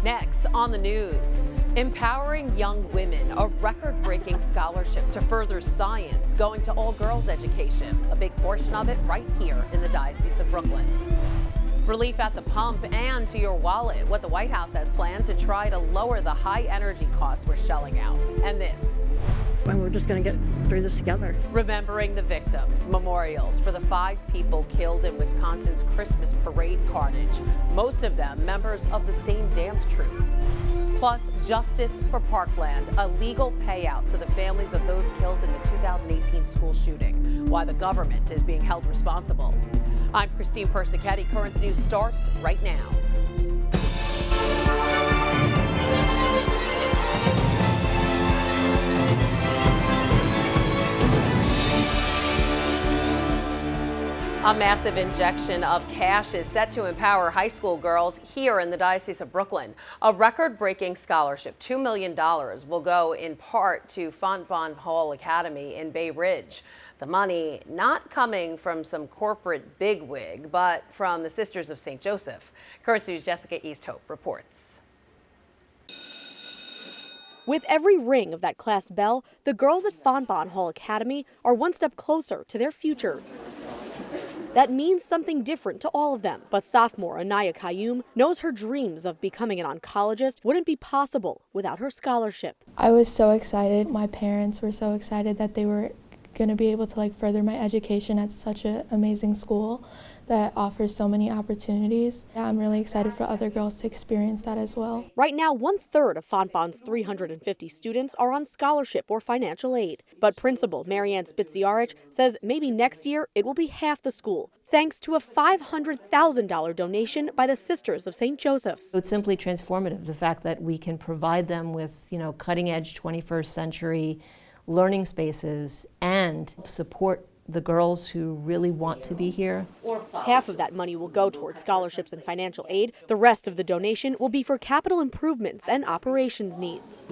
Next on the news, empowering young women, a record-breaking scholarship to further science going to all-girls education, a big portion of it right here in the Diocese of Brooklyn. Relief at the pump and to your wallet, what the White House has planned to try to lower the high energy costs we're shelling out. And this. And we're just going to get through this together. Remembering the victims, memorials for the 5 people killed in Wisconsin's Christmas parade carnage, most of them members of the same dance troupe. Plus, justice for Parkland, a legal payout to the families of those killed in the 2018 school shooting, why the government is being held responsible. I'm Christine Persichetti. Currents News starts right now. A massive injection of cash is set to empower high school girls here in the Diocese of Brooklyn. A record-breaking scholarship, $2 million, will go in part to Fontbonne Hall Academy in Bay Ridge. The money not coming from some corporate bigwig, but from the Sisters of St. Joseph. Currents News' Jessica Easthope reports. With every ring of that class bell, the girls at Fontbonne Hall Academy are one step closer to their futures. That means something different to all of them. But sophomore Anaya Qayyum knows her dreams of becoming an oncologist wouldn't be possible without her scholarship. I was so excited. My parents were so excited that they were going to be able to further my education at such an amazing school that offers so many opportunities. I'm really excited for other girls to experience that as well. Right now, 1/3 of Fontbonne's 350 students are on scholarship or financial aid. But Principal Marianne Spitsiarich says maybe next year it will be half the school, thanks to a $500,000 donation by the Sisters of St. Joseph. It's simply transformative, the fact that we can provide them with, cutting-edge 21st century learning spaces and support the girls who really want to be here. Half of that money will go toward scholarships and financial aid. The rest of the donation will be for capital improvements and operations needs.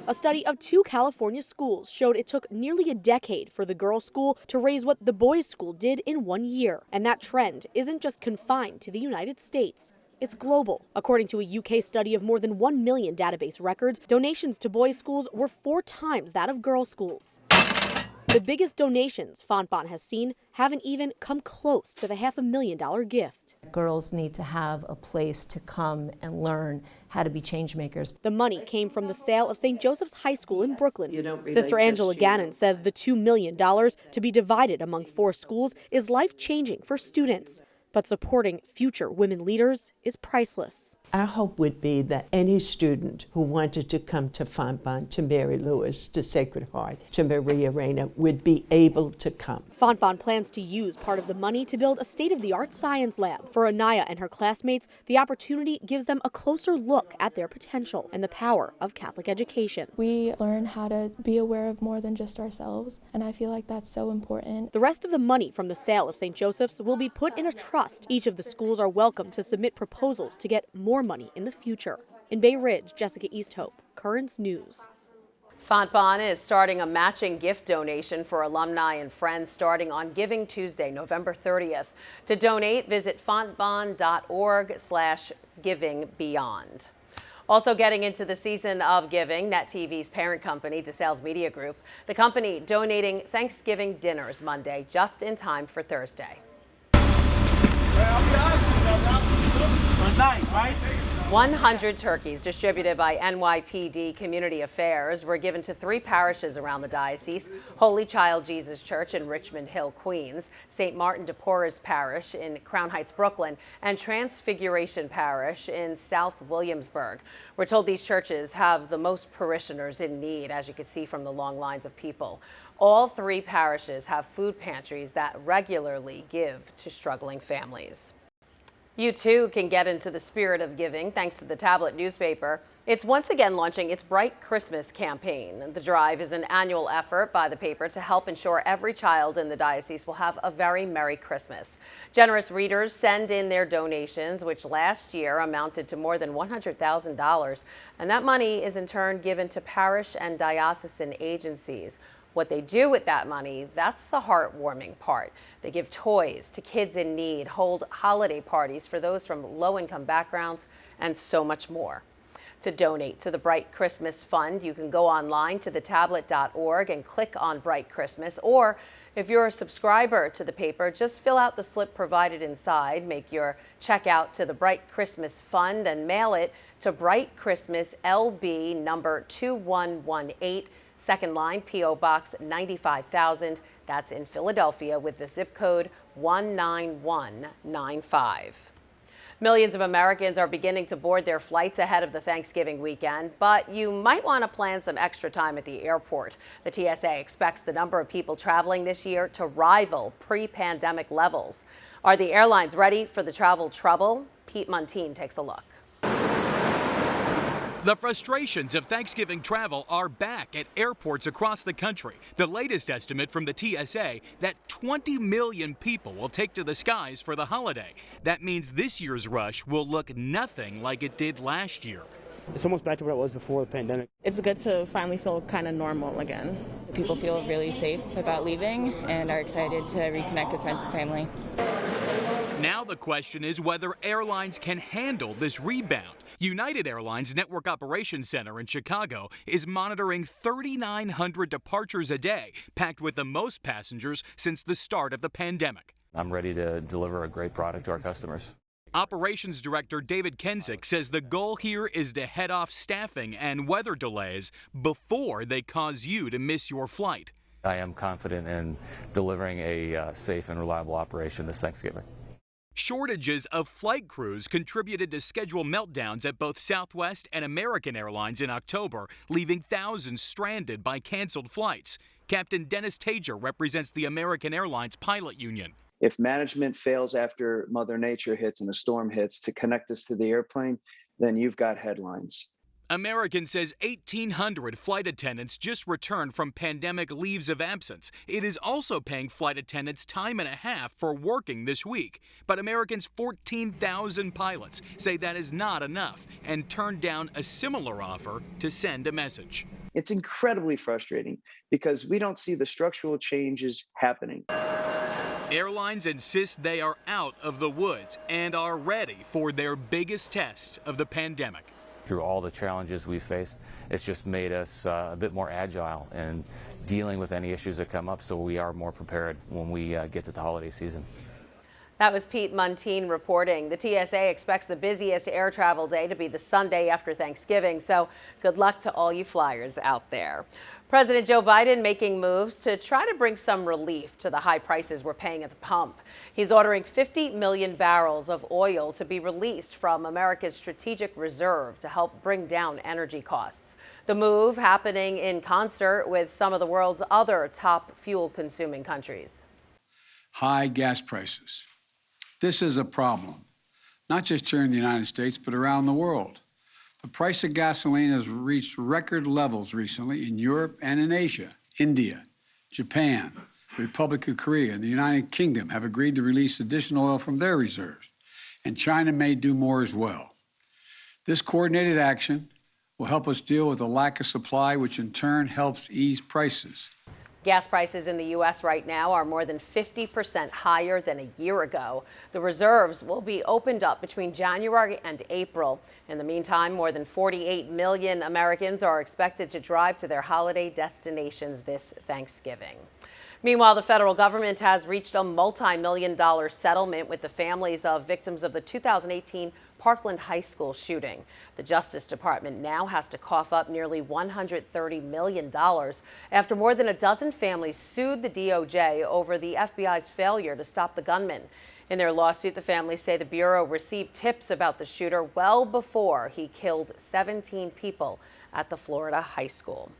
A study of 2 California schools showed it took nearly a decade for the girls' school to raise what the boys' school did in 1 year. And that trend isn't just confined to the United States. It's global. According to a UK study of more than 1 million database records, donations to boys' schools were 4 times that of girls' schools. The biggest donations Fontbonne has seen haven't even come close to the $500,000 gift. Girls need to have a place to come and learn how to be change makers. The money came from the sale of St. Joseph's High School in Brooklyn. Sister Angela Gannon says the $2 million to be divided among 4 schools is life-changing for students. But supporting future women leaders is priceless. Our hope would be that any student who wanted to come to Fontbonne, to Mary Louis, to Sacred Heart, to Maria Reina would be able to come. Fontbonne plans to use part of the money to build a state-of-the-art science lab. For Anaya and her classmates, the opportunity gives them a closer look at their potential and the power of Catholic education. We learn how to be aware of more than just ourselves, and I feel like that's so important. The rest of the money from the sale of St. Joseph's will be put in a trust. Each of the schools are welcome to submit proposals to get more money in the future. In Bay Ridge, Jessica Easthope, Currents News. Fontbonne is starting a matching gift donation for alumni and friends starting on Giving Tuesday, November 30th. To donate, visit fontbonne.org/givingbeyond. Also getting into the season of giving, Net TV's parent company, DeSales Media Group. The company donating Thanksgiving dinners Monday just in time for Thursday. I'll be honest with you, it was nice, right? 100 turkeys distributed by NYPD Community Affairs were given to 3 parishes around the diocese: Holy Child Jesus Church in Richmond Hill, Queens, St. Martin de Porres Parish in Crown Heights, Brooklyn, and Transfiguration Parish in South Williamsburg. We're told these churches have the most parishioners in need, as you can see from the long lines of people. All 3 parishes have food pantries that regularly give to struggling families. You too can get into the spirit of giving thanks to the tablet newspaper. It's once again launching its Bright Christmas campaign. The drive is an annual effort by the paper to help ensure every child in the diocese will have a very Merry Christmas. Generous readers send in their donations, which last year amounted to more than $100,000, and that money is in turn given to parish and diocesan agencies. What they do with that money, that's the heartwarming part. They give toys to kids in need, hold holiday parties for those from low-income backgrounds, and so much more. To donate to the Bright Christmas Fund, you can go online to thetablet.org and click on Bright Christmas, or if you're a subscriber to the paper, just fill out the slip provided inside, make your check out to the Bright Christmas Fund, and mail it to Bright Christmas LB number 2118, second line, P.O. Box 95,000. That's in Philadelphia with the zip code 19195. Millions of Americans are beginning to board their flights ahead of the Thanksgiving weekend, but you might want to plan some extra time at the airport. The TSA expects the number of people traveling this year to rival pre-pandemic levels. Are the airlines ready for the travel trouble? Pete Muntean takes a look. The frustrations of Thanksgiving travel are back at airports across the country. The latest estimate from the TSA that 20 million people will take to the skies for the holiday. That means this year's rush will look nothing like it did last year. It's almost back to what it was before the pandemic. It's good to finally feel kind of normal again. People feel really safe about leaving and are excited to reconnect with friends and family. Now the question is whether airlines can handle this rebound. United Airlines Network Operations Center in Chicago is monitoring 3,900 departures a day, packed with the most passengers since the start of the pandemic. I'm ready to deliver a great product to our customers. Operations Director David Kensick says the goal here is to head off staffing and weather delays before they cause you to miss your flight. I am confident in delivering a safe and reliable operation this Thanksgiving. Shortages of flight crews contributed to schedule meltdowns at both Southwest and American Airlines in October, leaving thousands stranded by canceled flights. Captain Dennis Tager represents the American Airlines Pilot Union. If management fails after Mother Nature hits and a storm hits to connect us to the airplane, then you've got headlines. American says 1,800 flight attendants just returned from pandemic leaves of absence. It is also paying flight attendants time and a half for working this week. But American's 14,000 pilots say that is not enough and turned down a similar offer to send a message. It's incredibly frustrating because we don't see the structural changes happening. Airlines insist they are out of the woods and are ready for their biggest test of the pandemic. Through all the challenges we faced, it's just made us a bit more agile in dealing with any issues that come up, so we are more prepared when we get to the holiday season. That was Pete Muntean reporting. The TSA expects the busiest air travel day to be the Sunday after Thanksgiving, so good luck to all you flyers out there. President Joe Biden making moves to try to bring some relief to the high prices we're paying at the pump. He's ordering 50 million barrels of oil to be released from America's strategic reserve to help bring down energy costs. The move happening in concert with some of the world's other top fuel-consuming countries. High gas prices. This is a problem, not just here in the United States, but around the world. The price of gasoline has reached record levels recently in Europe and in Asia. India, Japan, the Republic of Korea, and the United Kingdom have agreed to release additional oil from their reserves, and China may do more as well. This coordinated action will help us deal with the lack of supply, which in turn helps ease prices. Gas prices in the U.S. right now are more than 50% higher than a year ago. The reserves will be opened up between January and April. In the meantime, more than 48 million Americans are expected to drive to their holiday destinations this Thanksgiving. Meanwhile, the federal government has reached a multi-million-dollar settlement with the families of victims of the 2018 Parkland High School shooting. The Justice Department now has to cough up nearly $130 million after more than a dozen families sued the DOJ over the FBI's failure to stop the gunman. In their lawsuit, the families say the Bureau received tips about the shooter well before he killed 17 people at the Florida high school.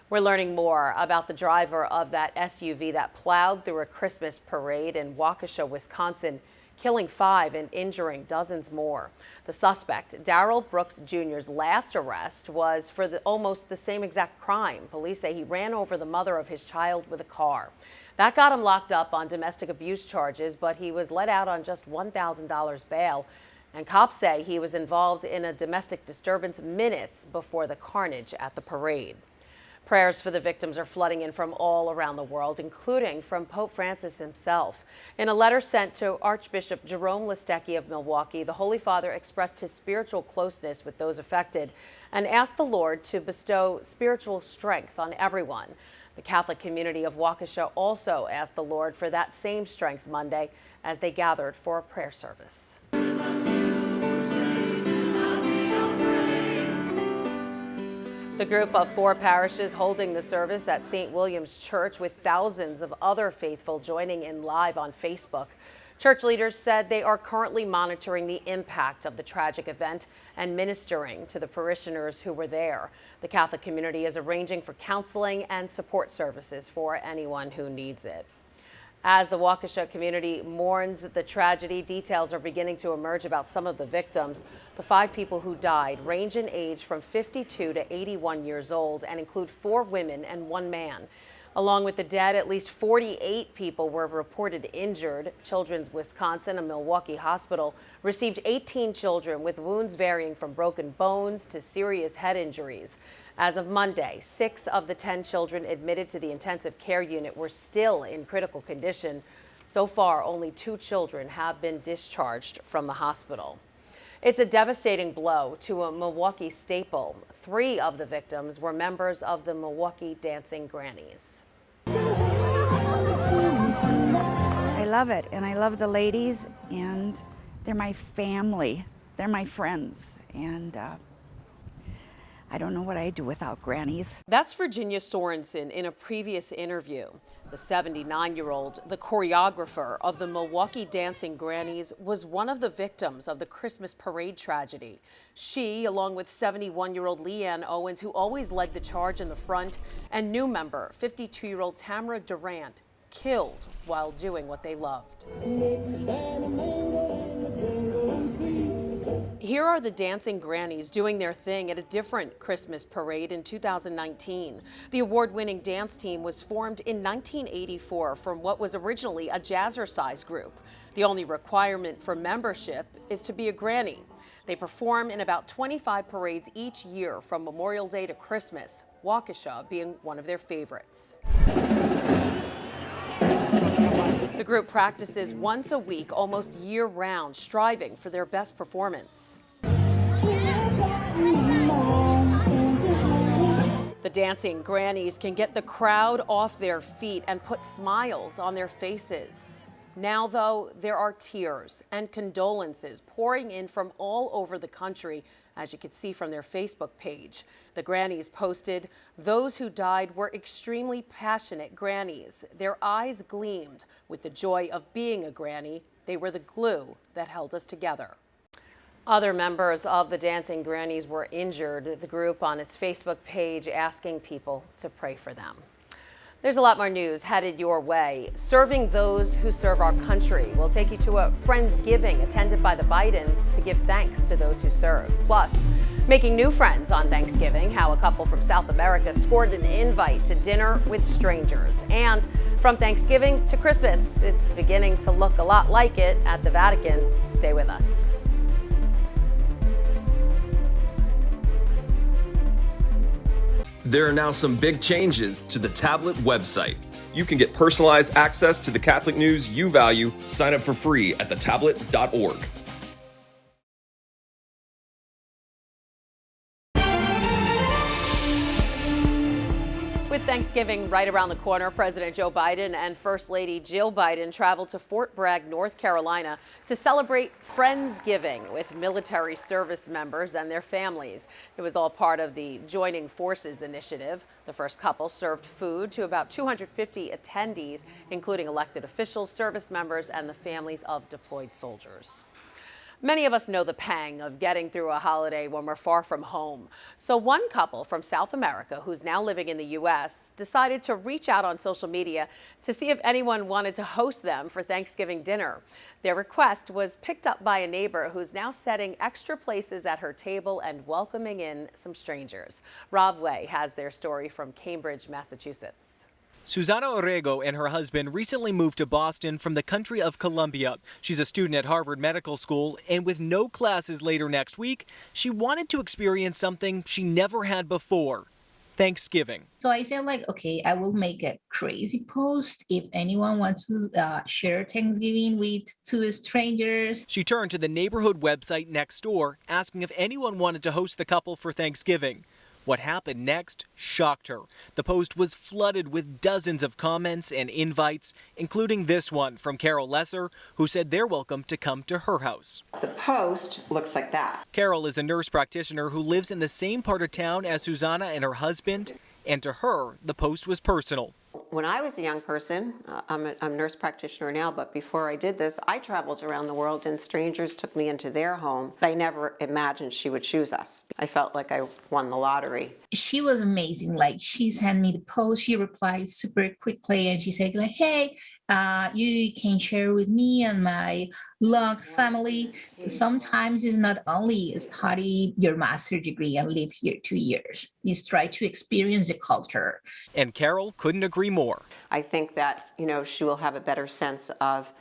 We're learning more about the driver of that SUV that plowed through a Christmas parade in Waukesha, Wisconsin, killing 5 and injuring dozens more. The suspect, Darrell Brooks Jr.'s last arrest was for almost the same exact crime. Police say he ran over the mother of his child with a car. That got him locked up on domestic abuse charges, but he was let out on just $1,000 bail. And cops say he was involved in a domestic disturbance minutes before the carnage at the parade. Prayers for the victims are flooding in from all around the world, including from Pope Francis himself. In a letter sent to Archbishop Jerome Listecki of Milwaukee, the Holy Father expressed his spiritual closeness with those affected and asked the Lord to bestow spiritual strength on everyone. The Catholic community of Waukesha also asked the Lord for that same strength Monday as they gathered for a prayer service. The group of 4 parishes holding the service at St. William's Church, with thousands of other faithful joining in live on Facebook. Church leaders said they are currently monitoring the impact of the tragic event and ministering to the parishioners who were there. The Catholic community is arranging for counseling and support services for anyone who needs it. As the Waukesha community mourns the tragedy, details are beginning to emerge about some of the victims. The 5 people who died range in age from 52 to 81 years old and include 4 women and 1 man. Along with the dead, at least 48 people were reported injured. Children's Wisconsin, a Milwaukee hospital, received 18 children with wounds varying from broken bones to serious head injuries. As of Monday, 6 of the 10 children admitted to the intensive care unit were still in critical condition. So far, only 2 children have been discharged from the hospital. It's a devastating blow to a Milwaukee staple. 3 of the victims were members of the Milwaukee Dancing Grannies. I love it, and I love the ladies, and they're my family. They're my friends, and I don't know what I'd do without grannies. That's Virginia Sorensen in a previous interview. The 79-year-old, the choreographer of the Milwaukee Dancing Grannies, was one of the victims of the Christmas parade tragedy. She, along with 71-year-old Leanne Owens, who always led the charge in the front, and new member, 52-year-old Tamara Durant, killed while doing what they loved. Here are the Dancing Grannies doing their thing at a different Christmas parade in 2019. The award-winning dance team was formed in 1984 from what was originally a jazzercise group. The only requirement for membership is to be a granny. They perform in about 25 parades each year from Memorial Day to Christmas, Waukesha being one of their favorites. The group practices once a week, almost year-round, striving for their best performance. The Dancing Grannies can get the crowd off their feet and put smiles on their faces. Now, though, there are tears and condolences pouring in from all over the country, as you can see from their Facebook page. The Grannies posted, "Those who died were extremely passionate grannies. Their eyes gleamed with the joy of being a granny. They were the glue that held us together." Other members of the Dancing Grannies were injured. The group on its Facebook page asking people to pray for them. There's a lot more news headed your way. Serving those who serve our country. We'll take you to a Friendsgiving attended by the Bidens to give thanks to those who serve. Plus, making new friends on Thanksgiving, how a couple from South America scored an invite to dinner with strangers. And from Thanksgiving to Christmas, it's beginning to look a lot like it at the Vatican. Stay with us. There are now some big changes to the tablet website. You can get personalized access to the Catholic news you value. Sign up for free at thetablet.org. With Thanksgiving right around the corner, President Joe Biden and First Lady Jill Biden traveled to Fort Bragg, North Carolina to celebrate Friendsgiving with military service members and their families. It was all part of the Joining Forces initiative. The first couple served food to about 250 attendees, including elected officials, service members, and the families of deployed soldiers. Many of us know the pang of getting through a holiday when we're far from home. So one couple from South America, who's now living in the U.S., decided to reach out on social media to see if anyone wanted to host them for Thanksgiving dinner. Their request was picked up by a neighbor who's now setting extra places at her table and welcoming in some strangers. Rob Way has their story from Cambridge, Massachusetts. Susana Orrego and her husband recently moved to Boston from the country of Colombia. She's a student at Harvard Medical School, and with no classes later next week, she wanted to experience something she never had before: Thanksgiving. So I said, like, okay, I will make a crazy post if anyone wants to share Thanksgiving with two strangers. She turned to the neighborhood website next door, asking if anyone wanted to host the couple for Thanksgiving. What happened next shocked her. The post was flooded with dozens of comments and invites, including this one from Carol Lesser, who said they're welcome to come to her house. The post looks like that. Carol is a nurse practitioner who lives in the same part of town as Susanna and her husband, and to her, the post was personal. When I was a young person, I'm a nurse practitioner now, but before I did this, I traveled around the world and strangers took me into their home. I never imagined she would choose us. I felt like I won the lottery. She was amazing. Like, she sent me the post, she replied super quickly, and she said, like, hey, you can share with me and my long family. Sometimes it's not only study your master's degree and live here 2 years, it's try to experience the culture. And Carol couldn't agree more. I think that, she will have a better sense of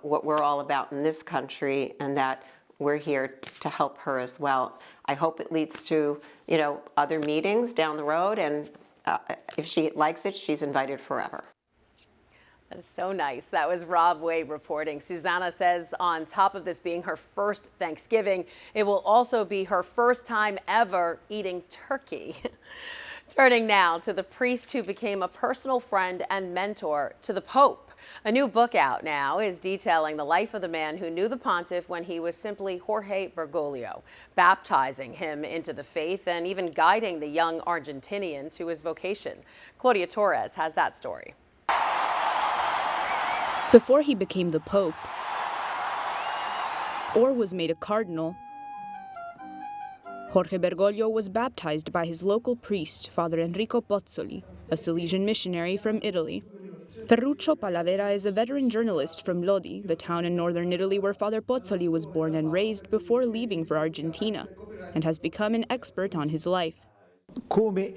what we're all about in this country, and that we're here to help her as well. I hope it leads to, other meetings down the road, and if she likes it, she's invited forever. That is so nice. That was Rob Wade reporting. Susanna says on top of this being her first Thanksgiving, it will also be her first time ever eating turkey. Turning now to the priest who became a personal friend and mentor to the Pope. A new book out now is detailing the life of the man who knew the pontiff when he was simply Jorge Bergoglio, baptizing him into the faith and even guiding the young Argentinian to his vocation. Claudia Torres has that story. Before he became the Pope, or was made a cardinal, Jorge Bergoglio was baptized by his local priest, Father Enrico Pozzoli, a Salesian missionary from Italy. Ferruccio Palavera is a veteran journalist from Lodi, the town in northern Italy where Father Pozzoli was born and raised before leaving for Argentina, and has become an expert on his life. When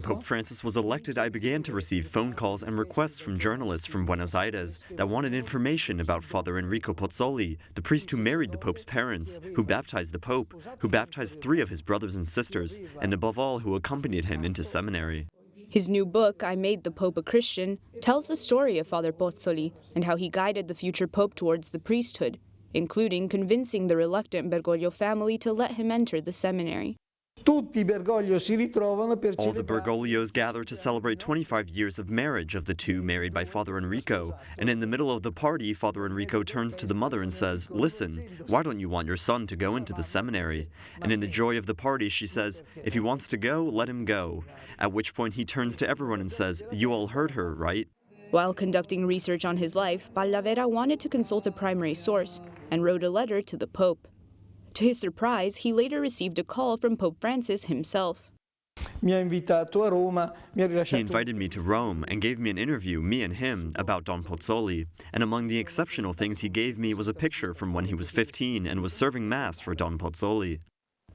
Pope Francis was elected, I began to receive phone calls and requests from journalists from Buenos Aires that wanted information about Father Enrico Pozzoli, the priest who married the Pope's parents, who baptized the Pope, who baptized 3 of his brothers and sisters, and above all, who accompanied him into seminary. His new book, I Made the Pope a Christian, tells the story of Father Pozzoli and how he guided the future Pope towards the priesthood, including convincing the reluctant Bergoglio family to let him enter the seminary. All the Bergoglios gather to celebrate 25 years of marriage of the two married by Father Enrico, and in the middle of the party, Father Enrico turns to the mother and says, "Listen, why don't you want your son to go into the seminary?" And in the joy of the party, she says, "If he wants to go, let him go." At which point he turns to everyone and says, "You all heard her, right?" While conducting research on his life, Palavera wanted to consult a primary source and wrote a letter to the Pope. To his surprise, he later received a call from Pope Francis himself. He invited me to Rome and gave me an interview, me and him, about Don Pozzoli. And among the exceptional things he gave me was a picture from when he was 15 and was serving Mass for Don Pozzoli.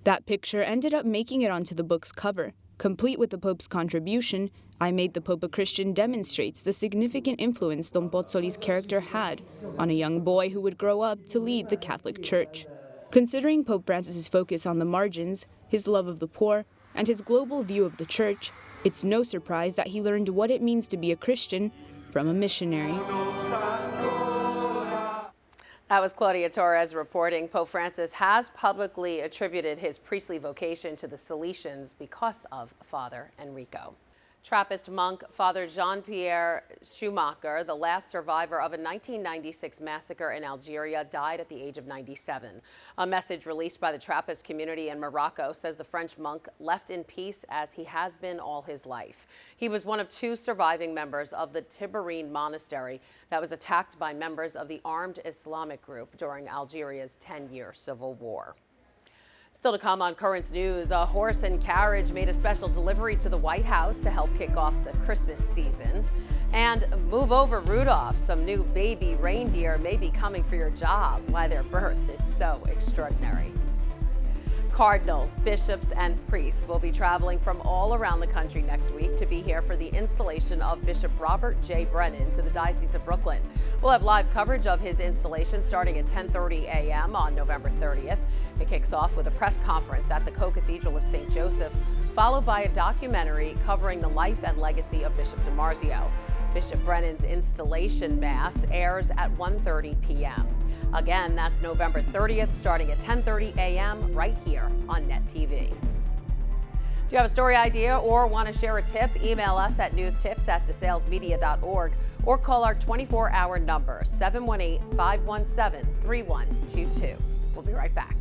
That picture ended up making it onto the book's cover. Complete with the Pope's contribution, I Made the Pope a Christian demonstrates the significant influence Don Pozzoli's character had on a young boy who would grow up to lead the Catholic Church. Considering Pope Francis's focus on the margins, his love of the poor, and his global view of the Church, it's no surprise that he learned what it means to be a Christian from a missionary. That was Claudia Torres reporting. Pope Francis has publicly attributed his priestly vocation to the Salesians because of Father Enrico. Trappist monk Father Jean-Pierre Schumacher, the last survivor of a 1996 massacre in Algeria, died at the age of 97. A message released by the Trappist community in Morocco says the French monk left in peace as he has been all his life. He was one of 2 surviving members of the Tiberine monastery that was attacked by members of the armed Islamic group during Algeria's 10-year civil war. Still to come on Currents News, a horse and carriage made a special delivery to the White House to help kick off the Christmas season. And move over Rudolph, some new baby reindeer may be coming for your job. Why their birth is so extraordinary. Cardinals, bishops, and priests will be traveling from all around the country next week to be here for the installation of Bishop Robert J. Brennan to the Diocese of Brooklyn. We'll have live coverage of his installation starting at 10:30 a.m. on November 30th. It kicks off with a press conference at the Co-Cathedral of St. Joseph, followed by a documentary covering the life and legacy of Bishop DiMarzio. Bishop Brennan's installation mass airs at 1:30 p.m. Again, that's November 30th, starting at 10:30 a.m. right here on Net TV. Do you have a story idea or want to share a tip? Email us at newstips@desalesmedia.org or call our 24-hour number, 718-517-3122. We'll be right back.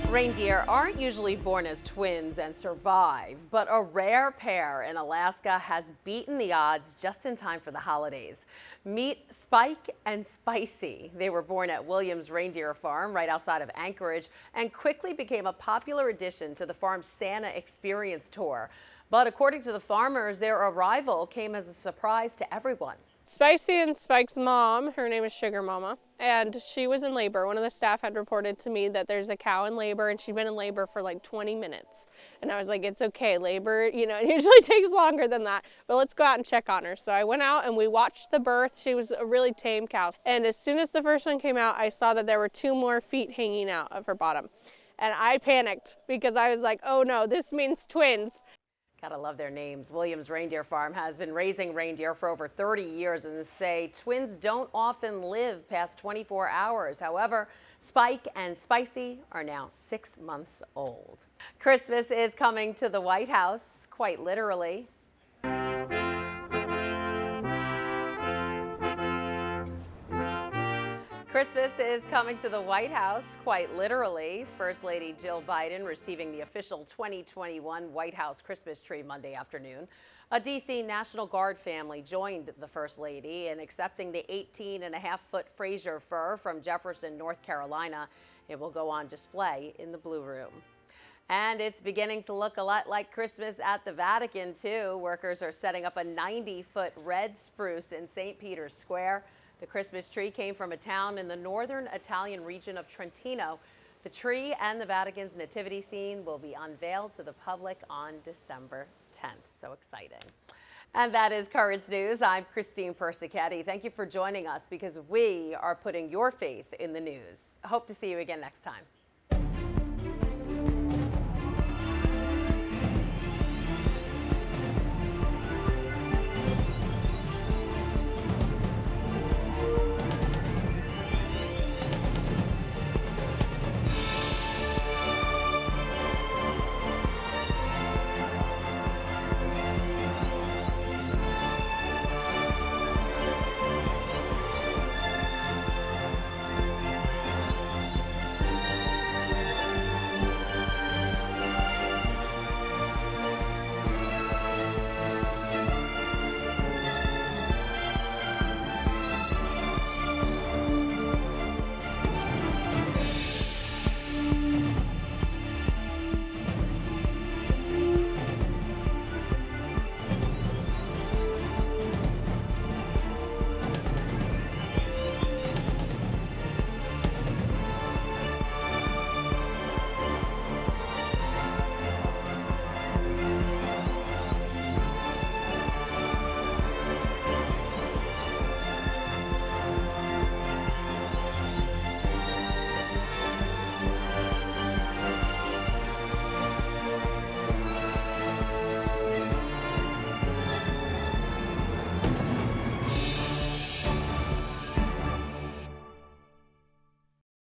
Reindeer aren't usually born as twins and survive, but a rare pair in Alaska has beaten the odds just in time for the holidays. Meet Spike and Spicy. They were born at Williams Reindeer Farm right outside of Anchorage and quickly became a popular addition to the farm's Santa Experience tour. But according to the farmers, their arrival came as a surprise to everyone. Spicy and Spike's mom, her name is Sugar Mama, and she was in labor. One of the staff had reported to me that there's a cow in labor and she'd been in labor for like 20 minutes. And I was like, it's okay, labor, it usually takes longer than that, but let's go out and check on her. So I went out and we watched the birth. She was a really tame cow. And as soon as the first one came out, I saw that there were 2 more feet hanging out of her bottom. And I panicked because I was like, oh no, this means twins. Gotta love their names. Williams Reindeer Farm has been raising reindeer for over 30 years and say twins don't often live past 24 hours. However, Spike and Spicy are now 6 months old. Christmas is coming to the White House, quite literally. Christmas is coming to the White House, quite literally. First Lady Jill Biden receiving the official 2021 White House Christmas tree Monday afternoon. A D.C. National Guard family joined the First Lady in accepting the 18.5-foot Fraser fir from Jefferson, North Carolina. It will go on display in the Blue Room. And it's beginning to look a lot like Christmas at the Vatican, too. Workers are setting up a 90-foot red spruce in St. Peter's Square. The Christmas tree came from a town in the northern Italian region of Trentino. The tree and the Vatican's nativity scene will be unveiled to the public on December 10th. So exciting. And that is Currents News. I'm Christine Persichetti. Thank you for joining us because we are putting your faith in the news. I hope to see you again next time.